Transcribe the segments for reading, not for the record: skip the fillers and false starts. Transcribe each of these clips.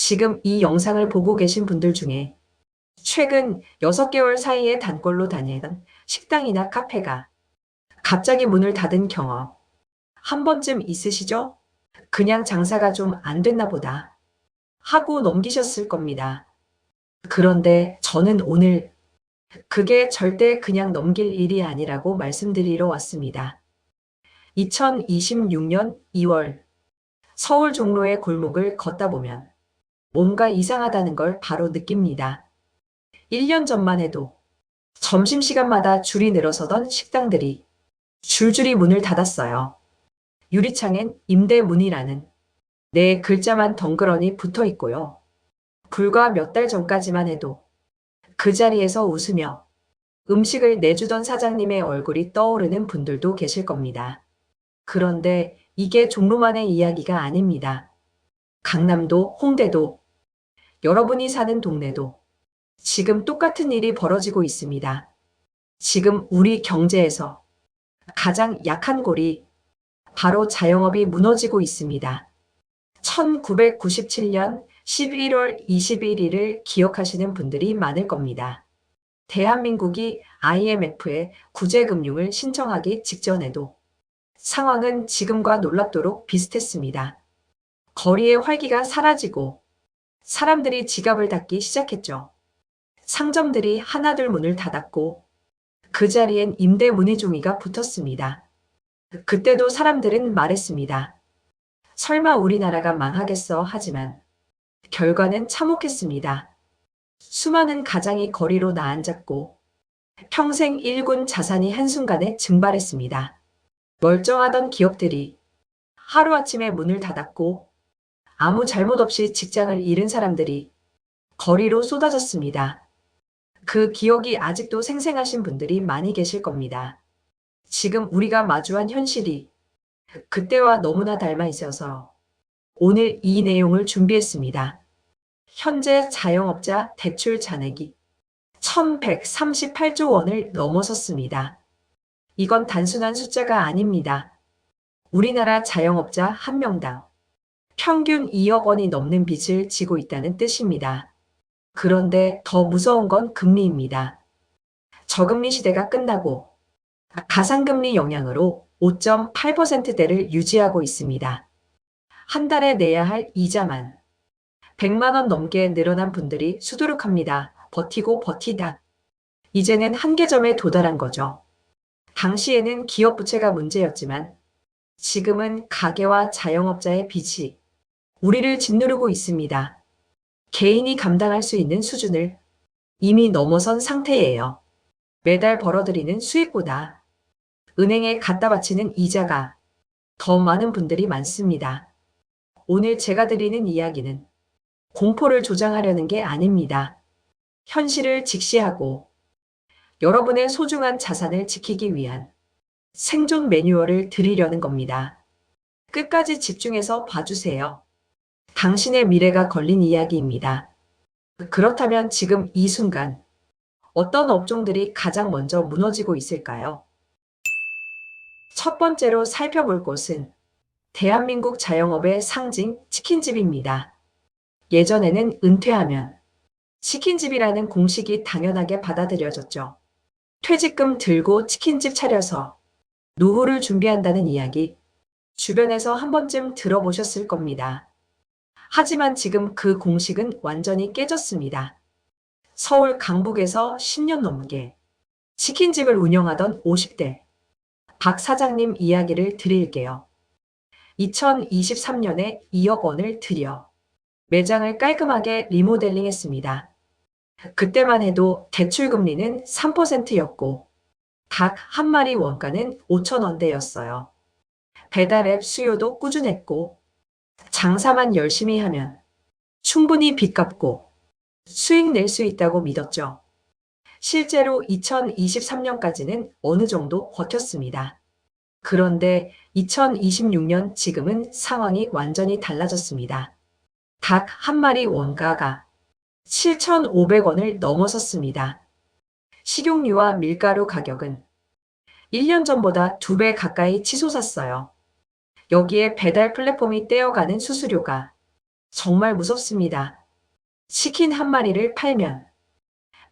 지금 이 영상을 보고 계신 분들 중에 최근 6개월 사이에 단골로 다니던 식당이나 카페가 갑자기 문을 닫은 경험 한 번쯤 있으시죠? 그냥 장사가 좀 안 됐나 보다 하고 넘기셨을 겁니다. 그런데 저는 오늘 그게 절대 그냥 넘길 일이 아니라고 말씀드리러 왔습니다. 2026년 2월 서울 종로의 골목을 걷다 보면 뭔가 이상하다는 걸 바로 느낍니다. 1년 전만 해도 점심시간마다 줄이 늘어서던 식당들이 줄줄이 문을 닫았어요. 유리창엔 임대문이라는 네 글자만 덩그러니 붙어 있고요. 불과 몇 달 전까지만 해도 그 자리에서 웃으며 음식을 내주던 사장님의 얼굴이 떠오르는 분들도 계실 겁니다. 그런데 이게 종로만의 이야기가 아닙니다. 강남도, 홍대도, 여러분이 사는 동네도 지금 똑같은 일이 벌어지고 있습니다. 지금 우리 경제에서 가장 약한 골이 바로 자영업이 무너지고 있습니다. 1997년 11월 21일을 기억하시는 분들이 많을 겁니다. 대한민국이 IMF에 구제금융을 신청하기 직전에도 상황은 지금과 놀랍도록 비슷했습니다. 거리의 활기가 사라지고 사람들이 지갑을 닫기 시작했죠. 상점들이 하나둘 문을 닫았고 그 자리엔 임대 문의 종이가 붙었습니다. 그때도 사람들은 말했습니다. 설마 우리나라가 망하겠어 하지만 결과는 참혹했습니다. 수많은 가장이 거리로 나앉았고 평생 일군 자산이 한순간에 증발했습니다. 멀쩡하던 기업들이 하루아침에 문을 닫았고 아무 잘못 없이 직장을 잃은 사람들이 거리로 쏟아졌습니다. 그 기억이 아직도 생생하신 분들이 많이 계실 겁니다. 지금 우리가 마주한 현실이 그때와 너무나 닮아 있어서 오늘 이 내용을 준비했습니다. 현재 자영업자 대출 잔액이 1138조 원을 넘어섰습니다. 이건 단순한 숫자가 아닙니다. 우리나라 자영업자 한 명당 평균 2억 원이 넘는 빚을 지고 있다는 뜻입니다. 그런데 더 무서운 건 금리입니다. 저금리 시대가 끝나고 가상금리 영향으로 5.8%대를 유지하고 있습니다. 한 달에 내야 할 이자만 100만 원 넘게 늘어난 분들이 수두룩합니다. 버티고 버티다. 이제는 한계점에 도달한 거죠. 당시에는 기업 부채가 문제였지만 지금은 가게와 자영업자의 빚이 우리를 짓누르고 있습니다. 개인이 감당할 수 있는 수준을 이미 넘어선 상태예요. 매달 벌어들이는 수익보다 은행에 갖다 바치는 이자가 더 많은 분들이 많습니다. 오늘 제가 드리는 이야기는 공포를 조장하려는 게 아닙니다. 현실을 직시하고 여러분의 소중한 자산을 지키기 위한 생존 매뉴얼을 드리려는 겁니다. 끝까지 집중해서 봐주세요. 당신의 미래가 걸린 이야기입니다. 그렇다면 지금 이 순간 어떤 업종들이 가장 먼저 무너지고 있을까요? 첫 번째로 살펴볼 곳은 대한민국 자영업의 상징 치킨집입니다. 예전에는 은퇴하면 치킨집이라는 공식이 당연하게 받아들여졌죠. 퇴직금 들고 치킨집 차려서 노후를 준비한다는 이야기 주변에서 한 번쯤 들어보셨을 겁니다. 하지만 지금 그 공식은 완전히 깨졌습니다. 서울 강북에서 10년 넘게 치킨집을 운영하던 50대 박 사장님 이야기를 드릴게요. 2023년에 2억 원을 들여 매장을 깔끔하게 리모델링했습니다. 그때만 해도 대출금리는 3%였고 닭 한 마리 원가는 5,000원대였어요. 배달앱 수요도 꾸준했고 장사만 열심히 하면 충분히 빚 갚고 수익 낼 수 있다고 믿었죠. 실제로 2023년까지는 어느 정도 버텼습니다. 그런데 2026년 지금은 상황이 완전히 달라졌습니다. 닭 한 마리 원가가 7,500원을 넘어섰습니다. 식용유와 밀가루 가격은 1년 전보다 2배 가까이 치솟았어요. 여기에 배달 플랫폼이 떼어가는 수수료가 정말 무섭습니다. 치킨 한 마리를 팔면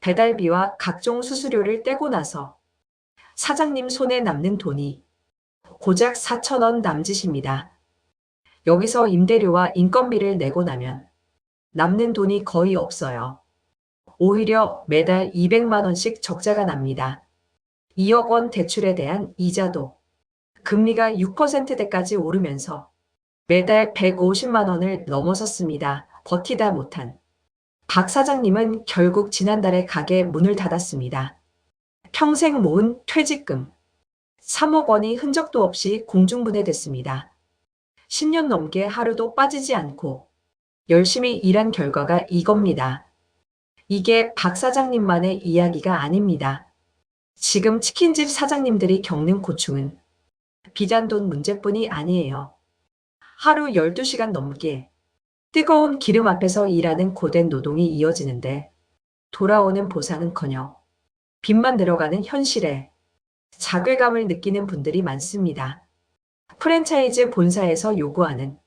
배달비와 각종 수수료를 떼고 나서 사장님 손에 남는 돈이 고작 4,000원 남짓입니다. 여기서 임대료와 인건비를 내고 나면 남는 돈이 거의 없어요. 오히려 매달 200만 원씩 적자가 납니다. 2억 원 대출에 대한 이자도 금리가 6%대까지 오르면서 매달 150만 원을 넘어섰습니다. 버티다 못한 박 사장님은 결국 지난달에 가게 문을 닫았습니다. 평생 모은 퇴직금 3억 원이 흔적도 없이 공중분해됐습니다. 10년 넘게 하루도 빠지지 않고 열심히 일한 결과가 이겁니다. 이게 박 사장님만의 이야기가 아닙니다. 지금 치킨집 사장님들이 겪는 고충은 비단 돈 문제뿐이 아니에요. 하루 12시간 넘게 뜨거운 기름 앞에서 일하는 고된 노동이 이어지는데 돌아오는 보상은커녕 빚만 늘어가는 현실에 자괴감을 느끼는 분들이 많습니다. 프랜차이즈 본사에서 요구하는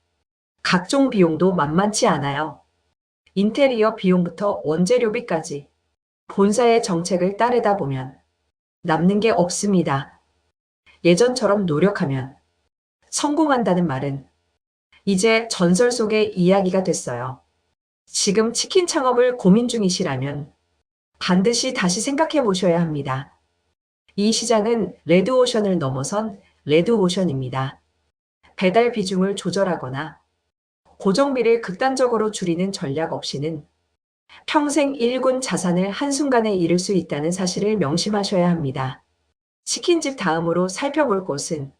각종 비용도 만만치 않아요. 인테리어 비용부터 원재료비까지 본사의 정책을 따르다 보면 남는 게 없습니다. 예전처럼 노력하면 성공한다는 말은 이제 전설 속의 이야기가 됐어요. 지금 치킨 창업을 고민 중이시라면 반드시 다시 생각해 보셔야 합니다. 이 시장은 레드오션을 넘어선 레드오션입니다. 배달 비중을 조절하거나 고정비를 극단적으로 줄이는 전략 없이는 평생 일군 자산을 한순간에 잃을 수 있다는 사실을 명심하셔야 합니다. 치킨집 다음으로 살펴볼 곳은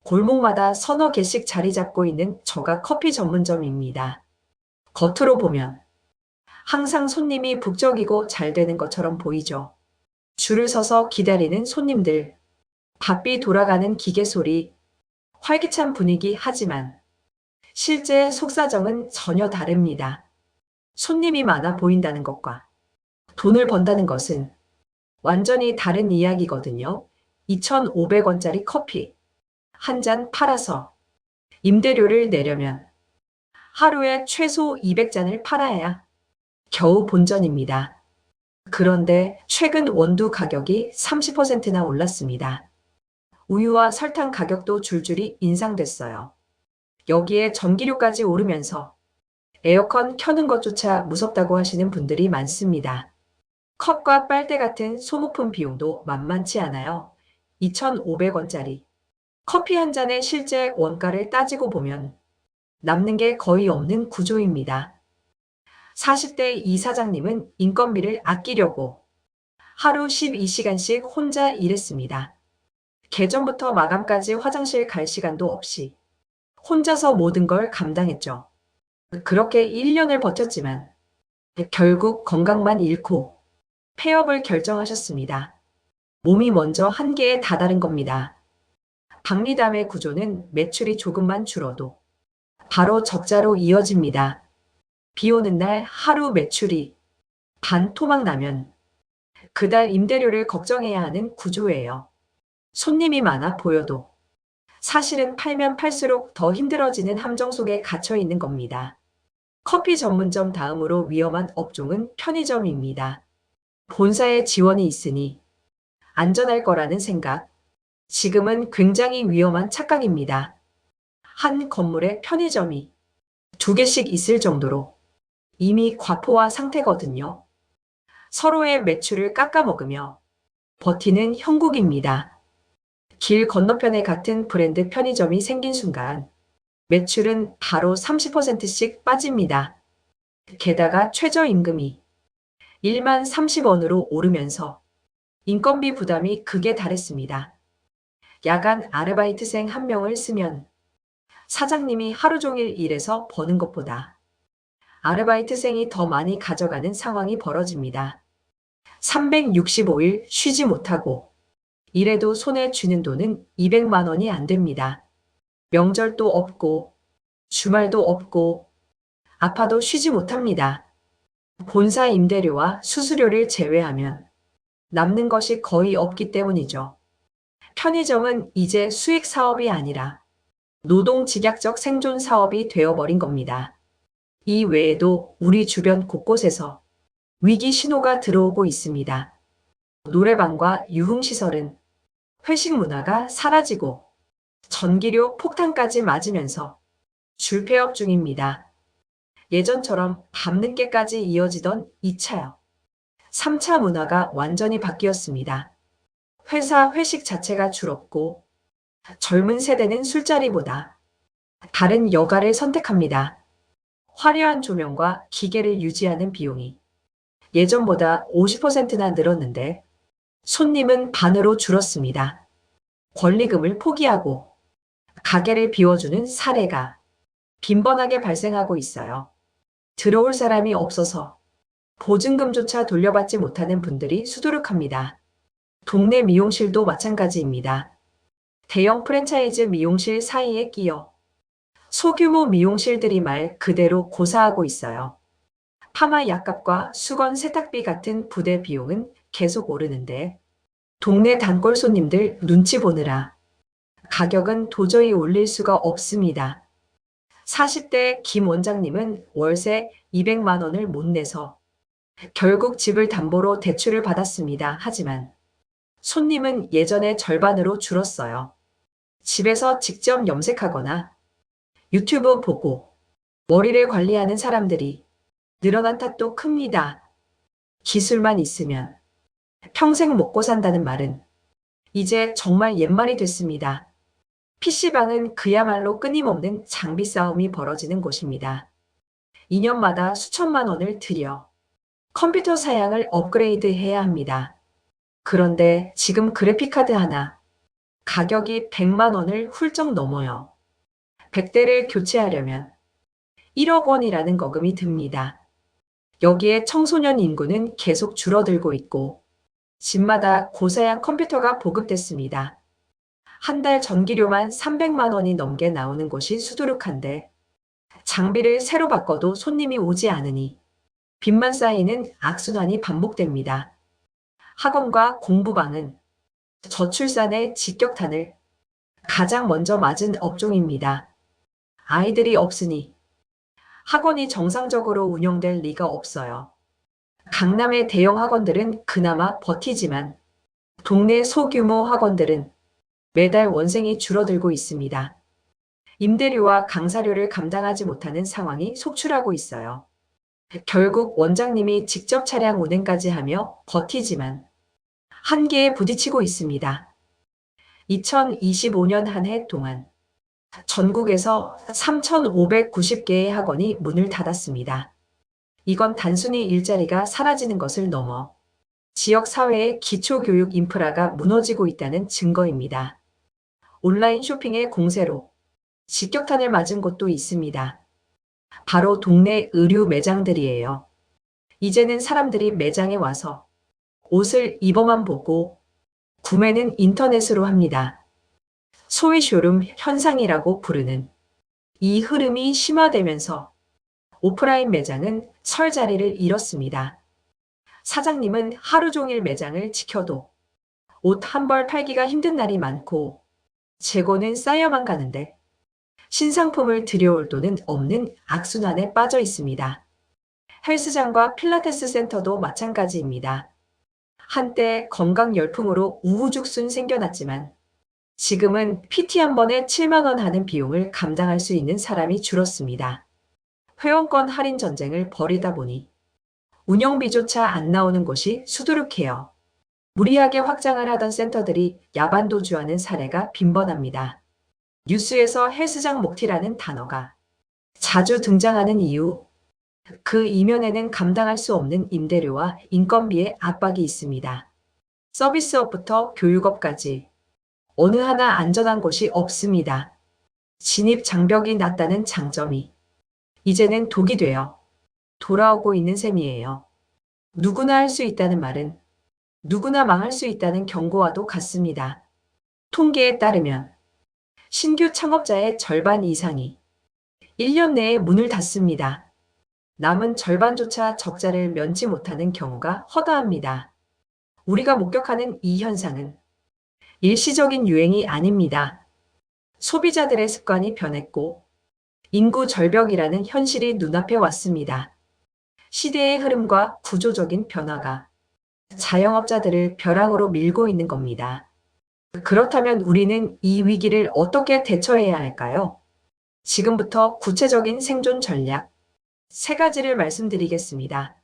골목마다 서너 개씩 자리 잡고 있는 저가 커피 전문점입니다. 겉으로 보면 항상 손님이 북적이고 잘 되는 것처럼 보이죠. 줄을 서서 기다리는 손님들, 바삐 돌아가는 기계 소리, 활기찬 분위기 하지만 실제 속사정은 전혀 다릅니다. 손님이 많아 보인다는 것과 돈을 번다는 것은 완전히 다른 이야기거든요. 2,500원짜리 커피 한 잔 팔아서 임대료를 내려면 하루에 최소 200잔을 팔아야 겨우 본전입니다. 그런데 최근 원두 가격이 30%나 올랐습니다. 우유와 설탕 가격도 줄줄이 인상됐어요. 여기에 전기료까지 오르면서 에어컨 켜는 것조차 무섭다고 하시는 분들이 많습니다. 컵과 빨대 같은 소모품 비용도 만만치 않아요. 2,500원짜리 커피 한 잔의 실제 원가를 따지고 보면 남는 게 거의 없는 구조입니다. 40대 이 사장님은 인건비를 아끼려고 하루 12시간씩 혼자 일했습니다. 개점부터 마감까지 화장실 갈 시간도 없이 혼자서 모든 걸 감당했죠. 그렇게 1년을 버텼지만 결국 건강만 잃고 폐업을 결정하셨습니다. 몸이 먼저 한계에 다다른 겁니다. 박리담의 구조는 매출이 조금만 줄어도 바로 적자로 이어집니다. 비 오는 날 하루 매출이 반토막 나면 그달 임대료를 걱정해야 하는 구조예요. 손님이 많아 보여도 사실은 팔면 팔수록 더 힘들어지는 함정 속에 갇혀 있는 겁니다. 커피 전문점 다음으로 위험한 업종은 편의점입니다. 본사에 지원이 있으니 안전할 거라는 생각, 지금은 굉장히 위험한 착각입니다. 한 건물에 편의점이 2개씩 있을 정도로 이미 과포화 상태거든요. 서로의 매출을 깎아먹으며 버티는 형국입니다. 길 건너편에 같은 브랜드 편의점이 생긴 순간 매출은 바로 30%씩 빠집니다. 게다가 최저임금이 1만 30원으로 오르면서 인건비 부담이 극에 달했습니다. 야간 아르바이트생 한 명을 쓰면 사장님이 하루 종일 일해서 버는 것보다 아르바이트생이 더 많이 가져가는 상황이 벌어집니다. 365일 쉬지 못하고 일해도 손에 쥐는 돈은 200만 원이 안 됩니다. 명절도 없고 주말도 없고 아파도 쉬지 못합니다. 본사 임대료와 수수료를 제외하면 남는 것이 거의 없기 때문이죠. 편의점은 이제 수익 사업이 아니라 노동 직약적 생존 사업이 되어버린 겁니다. 이 외에도 우리 주변 곳곳에서 위기 신호가 들어오고 있습니다. 노래방과 유흥시설은 회식 문화가 사라지고 전기료 폭탄까지 맞으면서 줄폐업 중입니다. 예전처럼 밤늦게까지 이어지던 2차역, 3차 문화가 완전히 바뀌었습니다. 회사 회식 자체가 줄었고 젊은 세대는 술자리보다 다른 여가를 선택합니다. 화려한 조명과 기계를 유지하는 비용이 예전보다 50%나 늘었는데 손님은 반으로 줄었습니다. 권리금을 포기하고 가게를 비워주는 사례가 빈번하게 발생하고 있어요. 들어올 사람이 없어서 보증금조차 돌려받지 못하는 분들이 수두룩합니다. 동네 미용실도 마찬가지입니다. 대형 프랜차이즈 미용실 사이에 끼어 소규모 미용실들이 말 그대로 고사하고 있어요. 파마 약값과 수건 세탁비 같은 부대 비용은 계속 오르는데 동네 단골 손님들 눈치 보느라 가격은 도저히 올릴 수가 없습니다. 40대 김 원장님은 월세 200만 원을 못 내서 결국 집을 담보로 대출을 받았습니다. 하지만 손님은 예전의 절반으로 줄었어요. 집에서 직접 염색하거나 유튜브 보고 머리를 관리하는 사람들이 늘어난 탓도 큽니다. 기술만 있으면 평생 먹고 산다는 말은 이제 정말 옛말이 됐습니다. PC방은 그야말로 끊임없는 장비 싸움이 벌어지는 곳입니다. 2년마다 수천만 원을 들여 컴퓨터 사양을 업그레이드 해야 합니다. 그런데 지금 그래픽카드 하나 가격이 100만 원을 훌쩍 넘어요. 100대를 교체하려면 1억 원이라는 거금이 듭니다. 여기에 청소년 인구는 계속 줄어들고 있고 집마다 고사양 컴퓨터가 보급됐습니다. 한 달 전기료만 300만 원이 넘게 나오는 곳이 수두룩한데 장비를 새로 바꿔도 손님이 오지 않으니 빚만 쌓이는 악순환이 반복됩니다. 학원과 공부방은 저출산의 직격탄을 가장 먼저 맞은 업종입니다. 아이들이 없으니 학원이 정상적으로 운영될 리가 없어요. 강남의 대형 학원들은 그나마 버티지만 동네 소규모 학원들은 매달 원생이 줄어들고 있습니다. 임대료와 강사료를 감당하지 못하는 상황이 속출하고 있어요. 결국 원장님이 직접 차량 운행까지 하며 버티지만 한계에 부딪히고 있습니다. 2025년 한 해 동안 전국에서 3,590개의 학원이 문을 닫았습니다. 이건 단순히 일자리가 사라지는 것을 넘어 지역 사회의 기초교육 인프라가 무너지고 있다는 증거입니다. 온라인 쇼핑의 공세로 직격탄을 맞은 곳도 있습니다. 바로 동네 의류 매장들이에요. 이제는 사람들이 매장에 와서 옷을 입어만 보고 구매는 인터넷으로 합니다. 소위 쇼룸 현상이라고 부르는 이 흐름이 심화되면서 오프라인 매장은 설 자리를 잃었습니다. 사장님은 하루 종일 매장을 지켜도 옷 한 벌 팔기가 힘든 날이 많고 재고는 쌓여만 가는데 신상품을 들여올 돈은 없는 악순환에 빠져 있습니다. 헬스장과 필라테스 센터도 마찬가지입니다. 한때 건강 열풍으로 우후죽순 생겨났지만 지금은 PT 한 번에 7만 원 하는 비용을 감당할 수 있는 사람이 줄었습니다. 회원권 할인 전쟁을 벌이다 보니 운영비조차 안 나오는 곳이 수두룩해요. 무리하게 확장을 하던 센터들이 야반도주하는 사례가 빈번합니다. 뉴스에서 헬스장 목티라는 단어가 자주 등장하는 이유, 그 이면에는 감당할 수 없는 임대료와 인건비의 압박이 있습니다. 서비스업부터 교육업까지 어느 하나 안전한 곳이 없습니다. 진입 장벽이 낮다는 장점이 이제는 독이 되어 돌아오고 있는 셈이에요. 누구나 할 수 있다는 말은 누구나 망할 수 있다는 경고와도 같습니다. 통계에 따르면 신규 창업자의 절반 이상이 1년 내에 문을 닫습니다. 남은 절반조차 적자를 면치 못하는 경우가 허다합니다. 우리가 목격하는 이 현상은 일시적인 유행이 아닙니다. 소비자들의 습관이 변했고 인구 절벽이라는 현실이 눈앞에 왔습니다. 시대의 흐름과 구조적인 변화가 자영업자들을 벼랑으로 밀고 있는 겁니다. 그렇다면 우리는 이 위기를 어떻게 대처해야 할까요? 지금부터 구체적인 생존 전략 세 가지를 말씀드리겠습니다.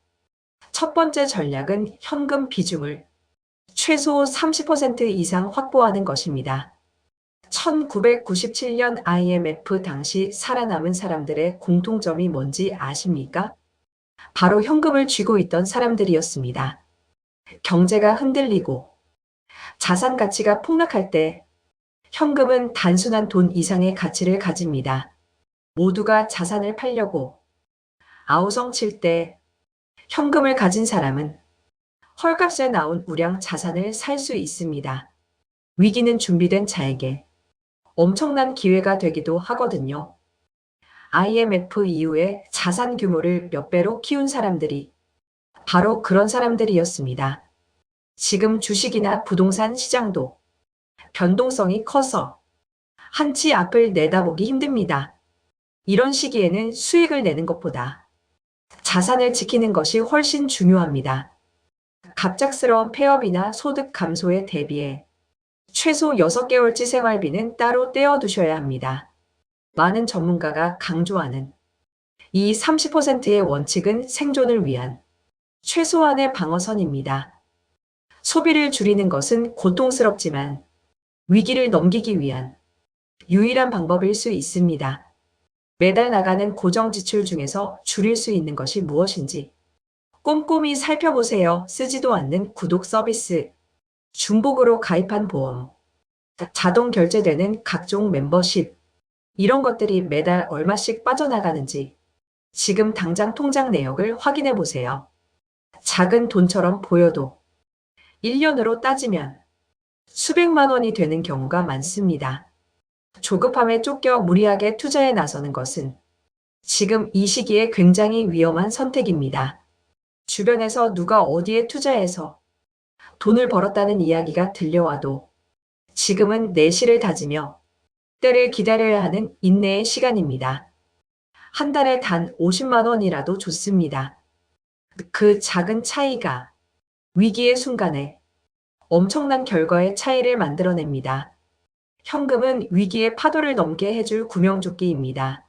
첫 번째 전략은 현금 비중을 최소 30% 이상 확보하는 것입니다. 1997년 IMF 당시 살아남은 사람들의 공통점이 뭔지 아십니까? 바로 현금을 쥐고 있던 사람들이었습니다. 경제가 흔들리고 자산 가치가 폭락할 때 현금은 단순한 돈 이상의 가치를 가집니다. 모두가 자산을 팔려고 아우성칠 때 현금을 가진 사람은 헐값에 나온 우량 자산을 살 수 있습니다. 위기는 준비된 자에게 엄청난 기회가 되기도 하거든요. IMF 이후에 자산 규모를 몇 배로 키운 사람들이 바로 그런 사람들이었습니다. 지금 주식이나 부동산 시장도 변동성이 커서 한치 앞을 내다보기 힘듭니다. 이런 시기에는 수익을 내는 것보다 자산을 지키는 것이 훨씬 중요합니다. 갑작스러운 폐업이나 소득 감소에 대비해 최소 6개월치 생활비는 따로 떼어두셔야 합니다. 많은 전문가가 강조하는 이 30%의 원칙은 생존을 위한 최소한의 방어선입니다. 소비를 줄이는 것은 고통스럽지만 위기를 넘기기 위한 유일한 방법일 수 있습니다. 매달 나가는 고정 지출 중에서 줄일 수 있는 것이 무엇인지 꼼꼼히 살펴보세요. 쓰지도 않는 구독 서비스, 중복으로 가입한 보험, 자동 결제되는 각종 멤버십, 이런 것들이 매달 얼마씩 빠져나가는지 지금 당장 통장 내역을 확인해 보세요. 작은 돈처럼 보여도 1년으로 따지면 수백만 원이 되는 경우가 많습니다. 조급함에 쫓겨 무리하게 투자에 나서는 것은 지금 이 시기에 굉장히 위험한 선택입니다. 주변에서 누가 어디에 투자해서 돈을 벌었다는 이야기가 들려와도 지금은 내실을 다지며 때를 기다려야 하는 인내의 시간입니다. 한 달에 단 50만 원이라도 좋습니다. 그 작은 차이가 위기의 순간에 엄청난 결과의 차이를 만들어냅니다. 현금은 위기의 파도를 넘게 해줄 구명조끼입니다.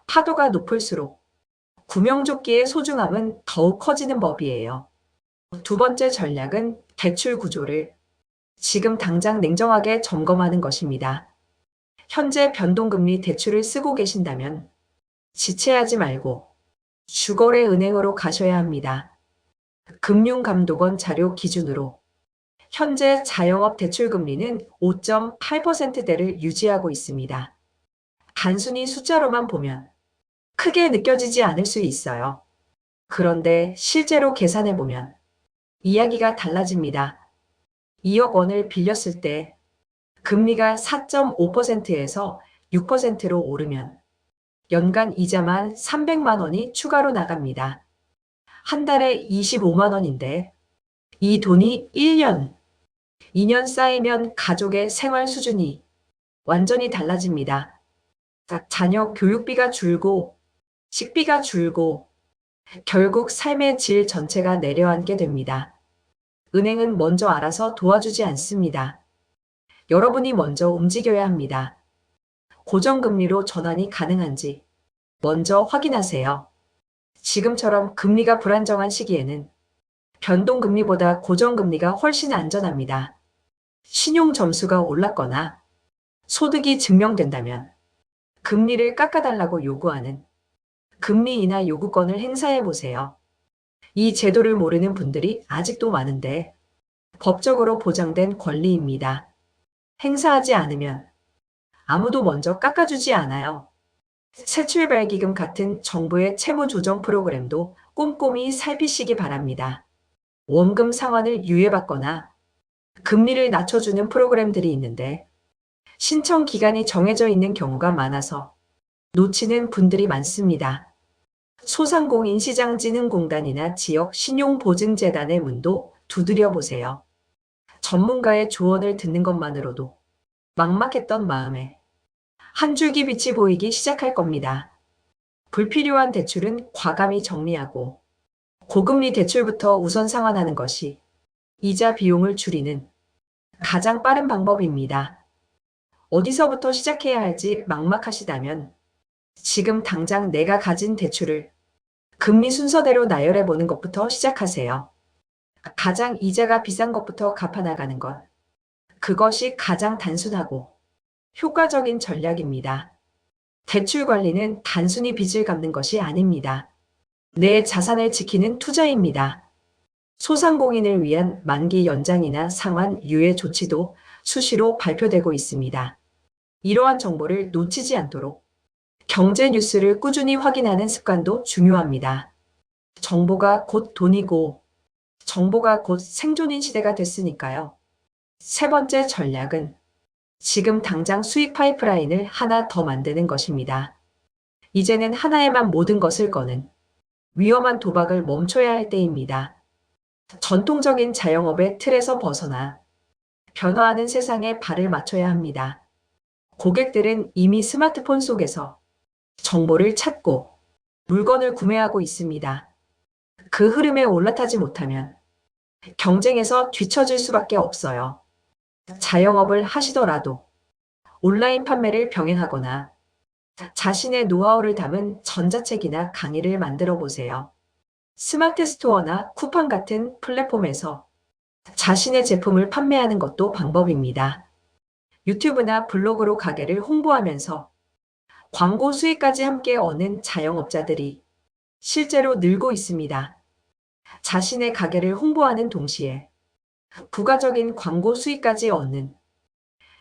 파도가 높을수록 구명조끼의 소중함은 더욱 커지는 법이에요. 두 번째 전략은 대출 구조를 지금 당장 냉정하게 점검하는 것입니다. 현재 변동금리 대출을 쓰고 계신다면 지체하지 말고 주거래 은행으로 가셔야 합니다. 금융감독원 자료 기준으로 현재 자영업 대출 금리는 5.8%대를 유지하고 있습니다. 단순히 숫자로만 보면 크게 느껴지지 않을 수 있어요. 그런데 실제로 계산해 보면 이야기가 달라집니다. 2억 원을 빌렸을 때 금리가 4.5%에서 6%로 오르면 연간 이자만 300만 원이 추가로 나갑니다. 한 달에 25만 원인데 이 돈이 1년, 2년 쌓이면 가족의 생활 수준이 완전히 달라집니다. 자녀 교육비가 줄고 식비가 줄고 결국 삶의 질 전체가 내려앉게 됩니다. 은행은 먼저 알아서 도와주지 않습니다. 여러분이 먼저 움직여야 합니다. 고정금리로 전환이 가능한지 먼저 확인하세요. 지금처럼 금리가 불안정한 시기에는 변동금리보다 고정금리가 훨씬 안전합니다. 신용 점수가 올랐거나 소득이 증명된다면 금리를 깎아달라고 요구하는 금리 인하 요구권을 행사해 보세요. 이 제도를 모르는 분들이 아직도 많은데 법적으로 보장된 권리입니다. 행사하지 않으면 아무도 먼저 깎아주지 않아요. 새출발기금 같은 정부의 채무 조정 프로그램도 꼼꼼히 살피시기 바랍니다. 원금 상환을 유예받거나 금리를 낮춰주는 프로그램들이 있는데 신청 기간이 정해져 있는 경우가 많아서 놓치는 분들이 많습니다. 소상공인시장진흥공단이나 지역 신용보증재단의 문도 두드려 보세요. 전문가의 조언을 듣는 것만으로도 막막했던 마음에 한 줄기 빛이 보이기 시작할 겁니다. 불필요한 대출은 과감히 정리하고 고금리 대출부터 우선 상환하는 것이 이자 비용을 줄이는 가장 빠른 방법입니다. 어디서부터 시작해야 할지 막막하시다면 지금 당장 내가 가진 대출을 금리 순서대로 나열해 보는 것부터 시작하세요. 가장 이자가 비싼 것부터 갚아나가는 것. 그것이 가장 단순하고 효과적인 전략입니다. 대출 관리는 단순히 빚을 갚는 것이 아닙니다. 내 자산을 지키는 투자입니다. 소상공인을 위한 만기 연장이나 상환 유예 조치도 수시로 발표되고 있습니다. 이러한 정보를 놓치지 않도록 경제 뉴스를 꾸준히 확인하는 습관도 중요합니다. 정보가 곧 돈이고 정보가 곧 생존인 시대가 됐으니까요. 세 번째 전략은 지금 당장 수익 파이프라인을 하나 더 만드는 것입니다. 이제는 하나에만 모든 것을 거는 위험한 도박을 멈춰야 할 때입니다. 전통적인 자영업의 틀에서 벗어나 변화하는 세상에 발을 맞춰야 합니다. 고객들은 이미 스마트폰 속에서 정보를 찾고 물건을 구매하고 있습니다. 그 흐름에 올라타지 못하면 경쟁에서 뒤처질 수밖에 없어요. 자영업을 하시더라도 온라인 판매를 병행하거나 자신의 노하우를 담은 전자책이나 강의를 만들어 보세요. 스마트 스토어나 쿠팡 같은 플랫폼에서 자신의 제품을 판매하는 것도 방법입니다. 유튜브나 블로그로 가게를 홍보하면서 광고 수익까지 함께 얻는 자영업자들이 실제로 늘고 있습니다. 자신의 가게를 홍보하는 동시에 부가적인 광고 수익까지 얻는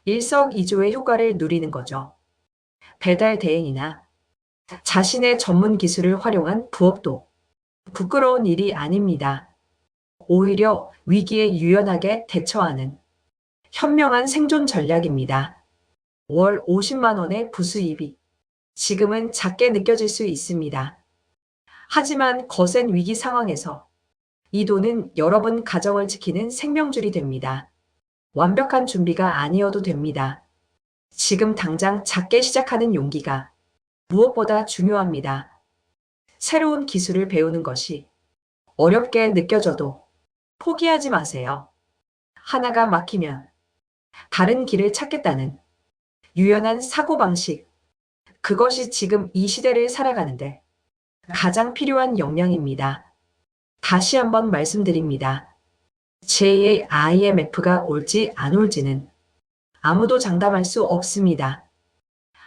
일석이조의 효과를 누리는 거죠. 배달 대행이나 자신의 전문 기술을 활용한 부업도 부끄러운 일이 아닙니다. 오히려 위기에 유연하게 대처하는 현명한 생존 전략입니다. 월 50만 원의 부수입이 지금은 작게 느껴질 수 있습니다. 하지만 거센 위기 상황에서 이 돈은 여러분 가정을 지키는 생명줄이 됩니다. 완벽한 준비가 아니어도 됩니다. 지금 당장 작게 시작하는 용기가 무엇보다 중요합니다. 새로운 기술을 배우는 것이 어렵게 느껴져도 포기하지 마세요. 하나가 막히면 다른 길을 찾겠다는 유연한 사고방식. 그것이 지금 이 시대를 살아가는데 가장 필요한 역량입니다. 다시 한번 말씀드립니다. 제2의 IMF가 올지 안 올지는 아무도 장담할 수 없습니다.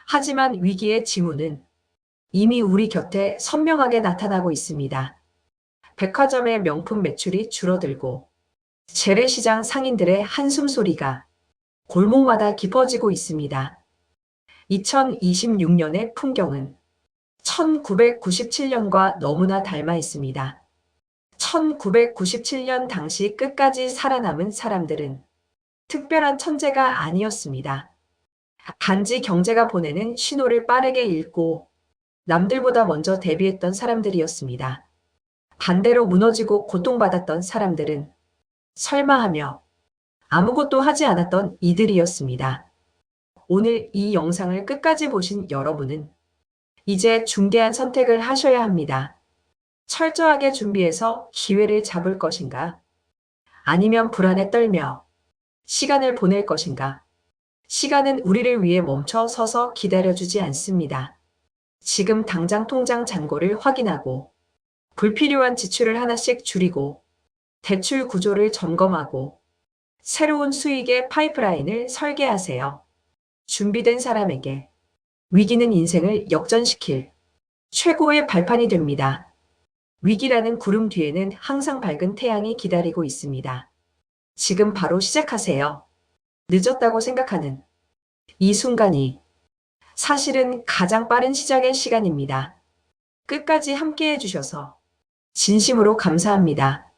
하지만 위기의 징후는 이미 우리 곁에 선명하게 나타나고 있습니다. 백화점의 명품 매출이 줄어들고 재래시장 상인들의 한숨 소리가 골목마다 깊어지고 있습니다. 2026년의 풍경은 1997년과 너무나 닮아 있습니다. 1997년 당시 끝까지 살아남은 사람들은 특별한 천재가 아니었습니다. 단지 경제가 보내는 신호를 빠르게 읽고 남들보다 먼저 대비했던 사람들이었습니다. 반대로 무너지고 고통받았던 사람들은 설마하며 아무것도 하지 않았던 이들이었습니다. 오늘 이 영상을 끝까지 보신 여러분은 이제 중대한 선택을 하셔야 합니다. 철저하게 준비해서 기회를 잡을 것인가? 아니면 불안에 떨며 시간을 보낼 것인가? 시간은 우리를 위해 멈춰 서서 기다려주지 않습니다. 지금 당장 통장 잔고를 확인하고 불필요한 지출을 하나씩 줄이고 대출 구조를 점검하고 새로운 수익의 파이프라인을 설계하세요. 준비된 사람에게 위기는 인생을 역전시킬 최고의 발판이 됩니다. 위기라는 구름 뒤에는 항상 밝은 태양이 기다리고 있습니다. 지금 바로 시작하세요. 늦었다고 생각하는 이 순간이 사실은 가장 빠른 시작의 시간입니다. 끝까지 함께 해주셔서 진심으로 감사합니다.